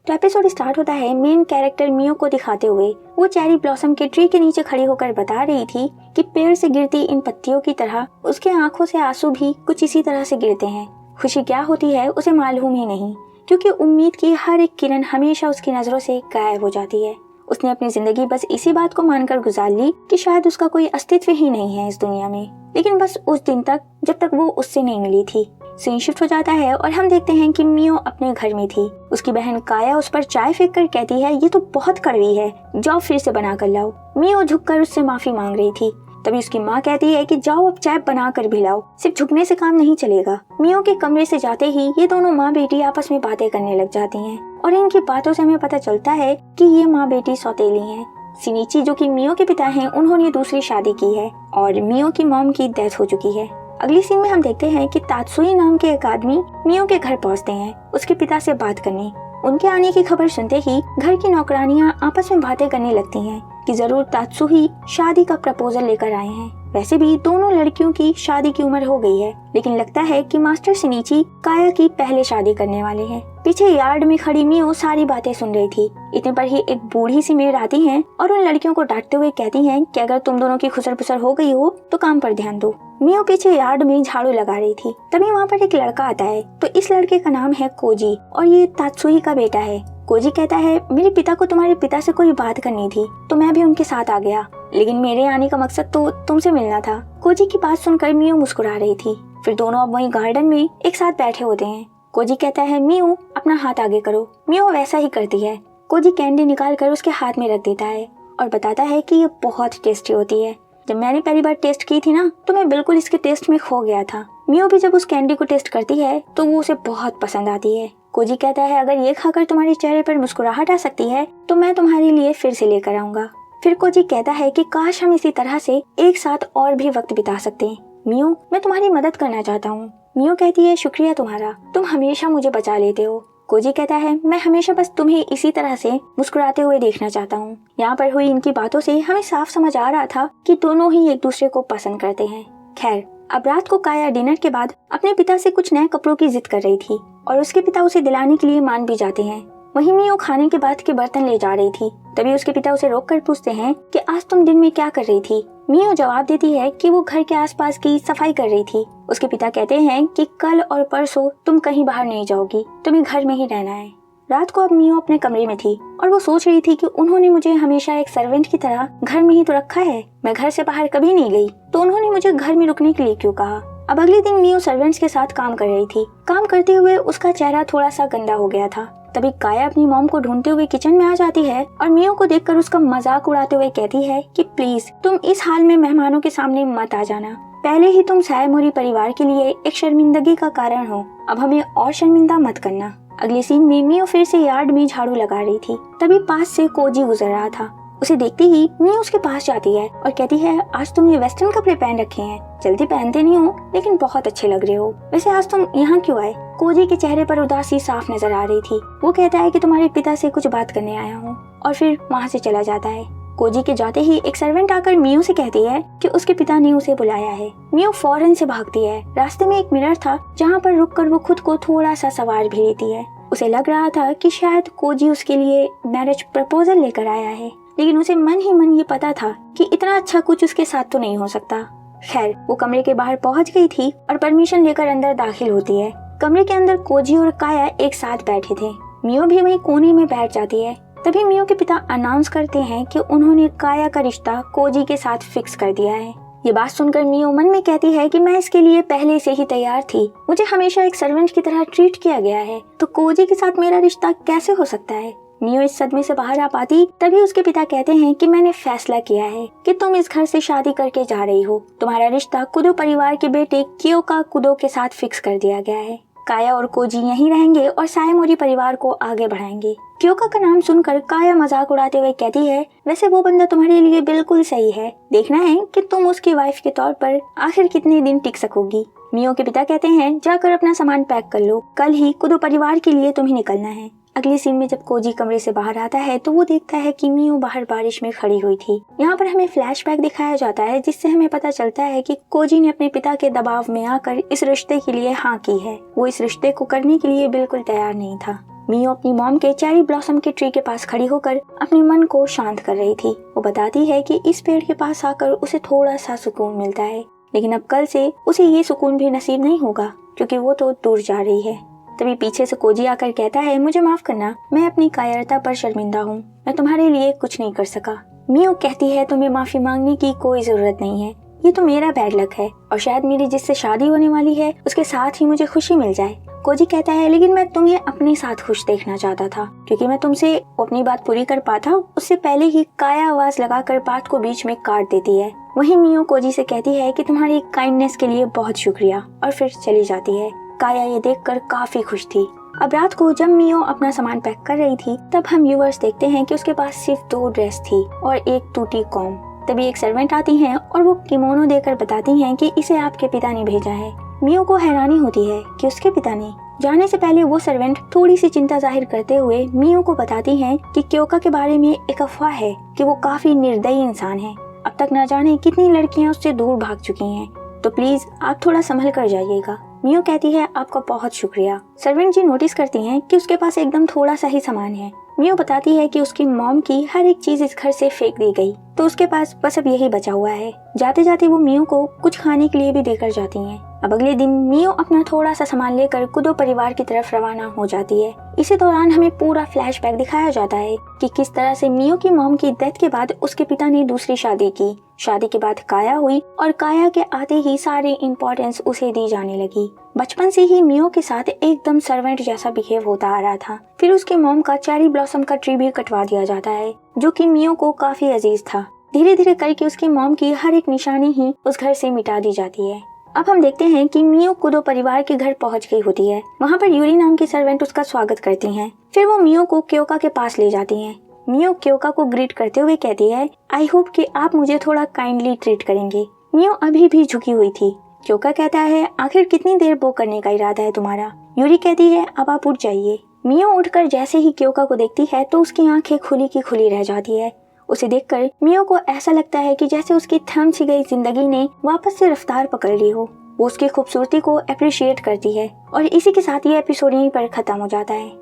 तो episode start होता है मेन कैरेक्टर मियो को दिखाते हुए। वो चेरी ब्लॉसम के ट्री के नीचे खड़ी होकर बता रही थी कि पेड़ से गिरती इन पत्तियों की तरह उसके आंखों से आंसू भी कुछ इसी तरह से गिरते हैं। खुशी क्या होती है उसे मालूम ही नहीं, क्योंकि उम्मीद की हर एक किरण हमेशा उसकी नजरों से गायब हो जाती है। उसने अपनी जिंदगी बस इसी बात को मानकर गुजार ली कि शायद उसका कोई अस्तित्व ही नहीं है इस दुनिया में, लेकिन बस उस दिन तक जब तक वो उससे नहीं मिली थी। सीन शिफ्ट हो जाता है और हम देखते हैं कि मियो अपने घर में थी। उसकी बहन काया उस पर चाय फेंक कर कहती है ये तो बहुत कड़वी है, जाओ फिर से बना कर लाओ। मियो झुककर उससे माफी मांग रही थी। तभी उसकी माँ कहती है कि जाओ अब चाय बना कर भी लाओ, सिर्फ झुकने से काम नहीं चलेगा। मियो के कमरे से जाते ही ये दोनों माँ बेटी आपस में बातें करने लग जाती हैं और इनकी बातों से हमें पता चलता है कि ये माँ बेटी सौतेली हैं। शिनिची जो कि मियो के पिता हैं, उन्होंने दूसरी शादी की है और मियो की मॉम की डेथ हो चुकी है। अगली सीन में हम देखते हैं कि तात्सुई नाम के एक आदमी मियो के घर पहुंचते हैं उसके पिता से बात करने। उनके आने की खबर सुनते ही घर की नौकरानियां आपस में बातें करने लगती हैं कि जरूर तात्सुई शादी का प्रपोजल लेकर आए हैं। वैसे भी दोनों लड़कियों की शादी की उम्र हो गई है, लेकिन लगता है कि मास्टर शिनिची काया की पहले शादी करने वाले हैं। पीछे यार्ड में खड़ी मियो सारी बातें सुन रही थी। इतने पर ही एक बूढ़ी सी मेड आती है और उन लड़कियों को डांटते हुए कहती है कि अगर तुम दोनों की खुसर पुसर हो गई हो तो काम पर ध्यान दो। मियो पीछे यार्ड में झाड़ू लगा रही थी। तभी वहाँ पर एक लड़का आता है। तो इस लड़के का नाम है कोजी और ये तात्सुई का बेटा है। कोजी कहता है मेरे पिता को तुम्हारे पिता से कोई बात करनी थी तो मैं भी उनके साथ आ गया, लेकिन मेरे आने का मकसद तो तुमसे मिलना था। कोजी की बात सुनकर मियो मुस्कुरा रही थी। फिर दोनों अब वहीं गार्डन में एक साथ बैठे होते हैं। कोजी कहता है मियो अपना हाथ आगे करो। मियो वैसा ही करती है। कोजी कैंडी निकाल कर उसके हाथ में रख देता है और बताता है कि ये बहुत टेस्टी होती है। जब मैंने पहली बार टेस्ट की थी ना तो मैं बिल्कुल इसके टेस्ट में खो गया था। मियो भी जब उस कैंडी को टेस्ट करती है तो वो उसे बहुत पसंद आती है। कोजी कहता है अगर ये खाकर तुम्हारे चेहरे पर मुस्कुराहट आ सकती है तो मैं तुम्हारे लिए फिर से लेकर आऊंगा। फिर कोजी कहता है कि काश हम इसी तरह से एक साथ और भी वक्त बिता सकते हैं। मियो मैं तुम्हारी मदद करना चाहता हूँ। मियो कहती है शुक्रिया तुम्हारा, तुम हमेशा मुझे बचा लेते हो। कोजी कहता है मैं हमेशा बस तुम्हें इसी तरह से मुस्कुराते हुए देखना चाहता हूँ। यहाँ पर हुई इनकी बातों से हमें साफ समझ आ रहा था कि दोनों ही एक दूसरे को पसंद करते हैं। खैर अब रात को काया डिनर के बाद अपने पिता से कुछ नए कपड़ों की जिद कर रही थी और उसके पिता उसे दिलाने के लिए मान भी जाते हैं। वहीं मियो खाने के बाद के बर्तन ले जा रही थी। तभी उसके पिता उसे रोक कर पूछते हैं कि आज तुम दिन में क्या कर रही थी। मियो जवाब देती है कि वो घर के आसपास की सफाई कर रही थी। उसके पिता कहते हैं कि कल और परसों तुम कहीं बाहर नहीं जाओगी, तुम्हें घर में ही रहना है। रात को अब मियो अपने कमरे में थी और वो सोच रही थी कि उन्होंने मुझे हमेशा एक सर्वेंट की तरह घर में ही तो रखा है, मैं घर से बाहर कभी नहीं गई, तो उन्होंने मुझे घर में रुकने के लिए क्यों कहा। अब अगले दिन मियो सर्वेंट्स के साथ काम कर रही थी। काम करते हुए उसका चेहरा थोड़ा सा गंदा हो गया था। तभी काया अपनी मॉम को ढूंढते हुए किचन में आ जाती है और मियो को देखकर उसका मजाक उड़ाते हुए कहती है कि प्लीज तुम इस हाल में मेहमानों के सामने मत आ जाना। पहले ही तुम सायमोरी परिवार के लिए एक शर्मिंदगी का कारण हो, अब हमें और शर्मिंदा मत करना। अगले सीन में मियो फिर से यार्ड में झाड़ू लगा रही थी। तभी पास से कोजी गुजर रहा था। उसे देखते ही मियो उसके पास जाती है और कहती है आज तुमने वेस्टर्न कपड़े पहन रखे हैं, जल्दी पहनते नहीं हो लेकिन बहुत अच्छे लग रहे हो। वैसे आज तुम यहाँ क्यों आए। कोजी के चेहरे पर उदासी साफ नजर आ रही थी। वो कहता है कि तुम्हारे पिता से कुछ बात करने आया हूँ और फिर वहाँ से चला जाता है। कोजी के जाते ही एक सर्वेंट आकर मियो से कहती है कि उसके पिता ने उसे बुलाया है। मियो फौरन से भागती है। रास्ते में एक मिरर था जहाँ पर रुककर वो खुद को थोड़ा सा सवार भी लेती है। उसे लग रहा था कि शायद कोजी उसके लिए मैरिज प्रपोजल लेकर आया है, लेकिन उसे मन ही मन ये पता था कि इतना अच्छा कुछ उसके साथ तो नहीं हो सकता। खैर वो कमरे के बाहर पहुंच गई थी और परमिशन लेकर अंदर दाखिल होती है। कमरे के अंदर कोजी और काया एक साथ बैठे थे। मियो भी वहीं कोने में बैठ जाती है। तभी मियो के पिता अनाउंस करते हैं कि उन्होंने काया का रिश्ता कोजी के साथ फिक्स कर दिया है। ये बात सुनकर मियो मन में कहती है कि मैं इसके लिए पहले से ही तैयार थी, मुझे हमेशा एक सर्वेंट की तरह ट्रीट किया गया है, तो कोजी के साथ मेरा रिश्ता कैसे हो सकता है। मियो इस सदमे से बाहर आ पाती तभी उसके पिता कहते हैं कि मैंने फैसला किया है कि तुम इस घर से शादी करके जा रही हो। तुम्हारा रिश्ता कुदो परिवार के बेटे कियोका कुदो के साथ फिक्स कर दिया गया है। काया और कोजी यहीं रहेंगे और सायमोरी परिवार को आगे बढ़ाएंगे। कियोका का नाम सुनकर काया मजाक उड़ाते हुए कहती है वैसे वो बंदा तुम्हारे लिए बिल्कुल सही है, देखना है कि तुम उसकी वाइफ के तौर पर आखिर कितने दिन टिक सकोगी। मियो के पिता कहते हैं जाकर अपना सामान पैक कर लो, कल ही कुदो परिवार के लिए तुम्हें निकलना है। अगली सीन में जब कोजी कमरे से बाहर आता है तो वो देखता है कि मियो बाहर बारिश में खड़ी हुई थी। यहाँ पर हमें फ्लैशबैक दिखाया जाता है जिससे हमें पता चलता है कि कोजी ने अपने पिता के दबाव में आकर इस रिश्ते के लिए हाँ की है। वो इस रिश्ते को करने के लिए बिल्कुल तैयार नहीं था। मियो अपनी मॉम के चेरी ब्लॉसम के ट्री के पास खड़ी होकर अपने मन को शांत कर रही थी। वो बताती है कि इस पेड़ के पास आकर उसे थोड़ा सा सुकून मिलता है, लेकिन अब कल से उसे ये सुकून भी नसीब नहीं होगा क्योंकि वो तो दूर जा रही है। तभी पीछे से कोजी आकर कहता है, मुझे माफ करना, मैं अपनी कायरता पर शर्मिंदा हूँ, मैं तुम्हारे लिए कुछ नहीं कर सका। मियो कहती है, तुम्हें माफी मांगने की कोई जरूरत नहीं है, ये तो मेरा बैड लक है और शायद मेरी जिससे शादी होने वाली है उसके साथ ही मुझे खुशी मिल जाए। कोजी कहता है, लेकिन मैं तुम्हें अपने साथ खुश देखना चाहता था क्योंकि मैं तुमसे अपनी बात पूरी कर पाता उससे पहले ही काया आवाज लगाकर बात को बीच में काट देती है। वहीं मियो कोजी से कहती है कि तुम्हारी काइंडनेस के लिए बहुत शुक्रिया और फिर चली जाती है। काया ये देखकर काफी खुश थी। अब रात को जब मियो अपना सामान पैक कर रही थी तब हम व्यूअर्स देखते हैं कि उसके पास सिर्फ 2 ड्रेस थी और एक टूटी कॉम। तभी एक सर्वेंट आती हैं और वो किमोनो देकर बताती हैं कि इसे आपके पिता ने भेजा है। मियो को हैरानी होती है कि उसके पिता ने। जाने से पहले वो सर्वेंट थोड़ी सी चिंता जाहिर करते हुए मियो को बताती हैं कि क्योका के बारे में एक अफवाह है कि वो काफी निर्दयी इंसान है। अब तक न जाने कितनी लड़कियां उससे दूर भाग चुकी हैं, तो प्लीज आप थोड़ा संभल कर जाइएगा। मियो कहती है, आपका बहुत शुक्रिया। सर्वेंट जी नोटिस करती हैं कि उसके पास एकदम थोड़ा सा ही सामान है। मियो बताती है कि उसकी मॉम की हर एक चीज इस घर से फेंक दी गई, तो उसके पास बस अब यही बचा हुआ है। जाते जाते वो मियो को कुछ खाने के लिए भी देकर जाती हैं। अब अगले दिन मियो अपना थोड़ा सा सामान लेकर कुदो परिवार की तरफ रवाना हो जाती है। इसी दौरान हमें पूरा फ्लैशबैक दिखाया जाता है कि किस तरह से मियो की मॉम की डेथ के बाद उसके पिता ने दूसरी शादी की। शादी के बाद काया हुई और काया के आते ही सारी इम्पोर्टेंस उसे दी जाने लगी। बचपन से ही मियो के साथ एकदम सर्वेंट जैसा बिहेव होता आ रहा था। फिर उसके मॉम का चेरी ब्लॉसम का ट्री भी कटवा दिया जाता है जो कि मियो को काफी अजीज था। धीरे धीरे करके उसकी मॉम की हर एक निशानी ही उस घर से मिटा दी जाती है। अब हम देखते हैं कि मियो कुदो परिवार के घर पहुंच गई होती है। वहाँ पर यूरी नाम की सर्वेंट उसका स्वागत करती हैं। फिर वो मियो को क्योका के पास ले जाती हैं। मियो क्योका को ग्रीट करते हुए कहती है, आई होप कि आप मुझे थोड़ा काइंडली ट्रीट करेंगे। मियो अभी भी झुकी हुई थी। क्योका कहता है, आखिर कितनी देर वो करने का इरादा है तुम्हारा? यूरी कहती है, अब आप उठ जाइए। मियो उठकर जैसे ही क्योका को देखती है तो उसकी आंखें खुली की खुली रह जाती है। उसे देखकर मियो को ऐसा लगता है कि जैसे उसकी थम सी गई जिंदगी ने वापस से रफ्तार पकड़ ली हो। वो उसकी खूबसूरती को अप्रिशिएट करती है और इसी के साथ ये एपिसोड यहीं पर खत्म हो जाता है।